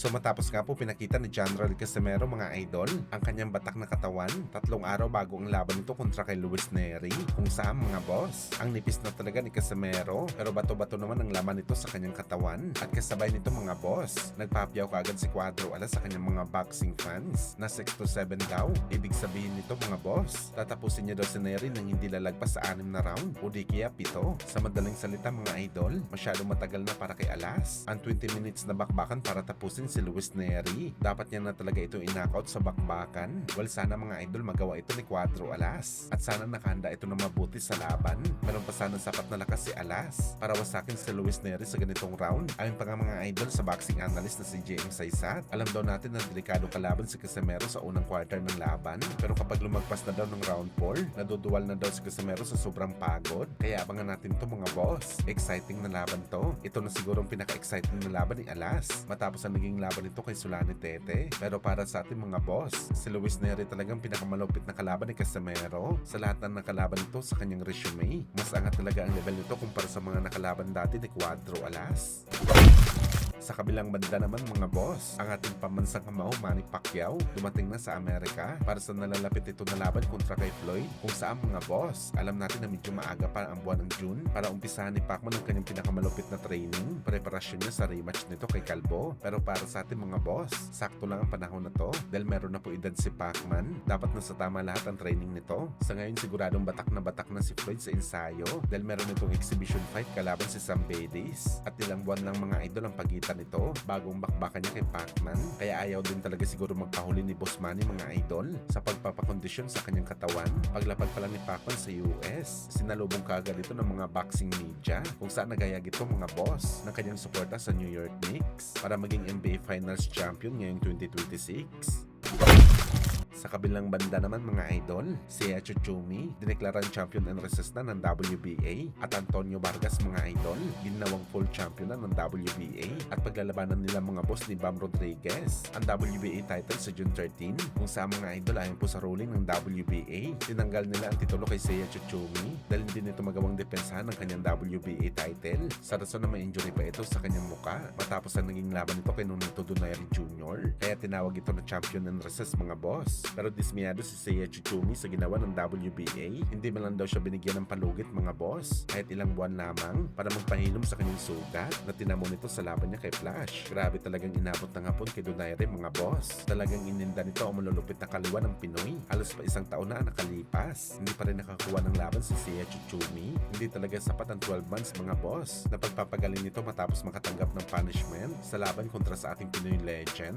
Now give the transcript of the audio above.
So matapos nga po pinakita ni General Casimero mga idol ang kanyang batak na katawan 3 araw bago ang laban nito kontra kay Luis Nery, kung saan mga boss ang nipis na talaga ni Casimero pero bato-bato naman ang laman nito sa kanyang katawan. At kasabay nito mga boss, nagpapiyaw kaagad si Cuadro Alas sa kanyang mga boxing fans na 6 to 7 daw. Ibig sabihin nito mga boss, tatapusin niya daw si Nery nang hindi lalagpas sa 6 na round o di kaya 7. Sa madaling salita mga idol, masyadong matagal na para kay Alas ang 20 minutes na bakbakan para tapusin si Luis Nery. Dapat niya na talaga ito in-knockout sa bakbakan. Well, sana mga idol magawa ito ni Cuadro Alas at sana nakahanda ito na mabuti sa laban. Meron pa sana sapat na lakas si Alas para wasakin si Luis Nery sa ganitong round. Ayon pa nga mga idol sa boxing analyst na si JM Saysat, alam daw natin na delikado kalaban si Casimero sa unang quarter ng laban, pero kapag lumagpas na daw ng round 4, naduduwal na daw si Casimero sa sobrang pagod. Kaya abangan natin to mga boss. Exciting na laban to. Ito na siguro ang pinaka-exciting na laban ni Alas matapos ang naging laban nito kay Sulani Tete. Pero para sa ating mga boss, si Luis Nery talagang pinakamalupit na kalaban ni Casimero. Sa lahat ng nakalaban nito sa kanyang resume, mas angat talaga ang level nito kumpara sa mga nakalaban dati ni Cuadro Alas. Sa kabilang banda naman mga boss, ang ating pambansang kamao Manny Pacquiao dumating na sa Amerika para sa nalalapit ito na laban kontra kay Floyd, kung saan mga boss, alam natin na medyo maaga pa ang buwan ng June para umpisahan ni Pacman ang kanyang pinakamalupit na training, preparasyon niya sa rematch nito kay Calvo. Pero para sa ating mga boss, sakto lang ang panahon na to dahil meron na po edad si Pacman, dapat na sa tama lahat ang training nito. Sa ngayon siguradong batak na si Floyd sa ensayo dahil meron itong exhibition fight kalaban si Sam Bediz at ilang buwan lang mga idol ang pagitan nito bagong bakbakan niya kay Pacman, kaya ayaw din talaga siguro magpahuli ni Boss Manny mga idol sa pagpapakondisyon sa kanyang katawan. Paglapag pa lang ni Pacman sa US, sinalubong kaagad ito ng mga boxing media kung saan nagayag ito mga boss ng kanyang suporta sa New York Knicks para maging NBA Finals champion ngayong 2026. Sa kabilang banda naman mga idol, si Chuchumi, dineklarang champion and resist na ng WBA, at Antonio Vargas mga idol, ginawang full champion na ng WBA, at paglalabanan nila mga boss ni Bam Rodriguez ang WBA title sa June 13, kung sa mga idol ayon po sa ruling ng WBA, tinanggal nila ang titulo kay Seiya Chuchumi dahil hindi nito magawang depensahan ng kanyang WBA title sa rason na may injury pa ito sa kanyang muka matapos ang naging laban nito kay Nonito Donaire Jr. Kaya tinawag ito na champion and resist mga boss. Pero dismiyado si Seiya Chuchumi sa ginawa ng WBA. Hindi man lang daw siya binigyan ng palugit mga boss kahit ilang buwan lamang para magpahilom sa kanyang sugat na tinamo nito sa laban niya kay Flash. Grabe talagang inabot ng hapon kay Donaire mga boss. Talagang ininda nito ang malulupit na kaliwa ng Pinoy. Halos pa 1 taon na ang nakalipas. Hindi pa rin nakakuha ng laban si Seiya Chuchumi. Hindi talaga sapat ang 12 months mga boss na pagpapagaling nito matapos makatanggap ng punishment sa laban kontra sa ating Pinoy legend.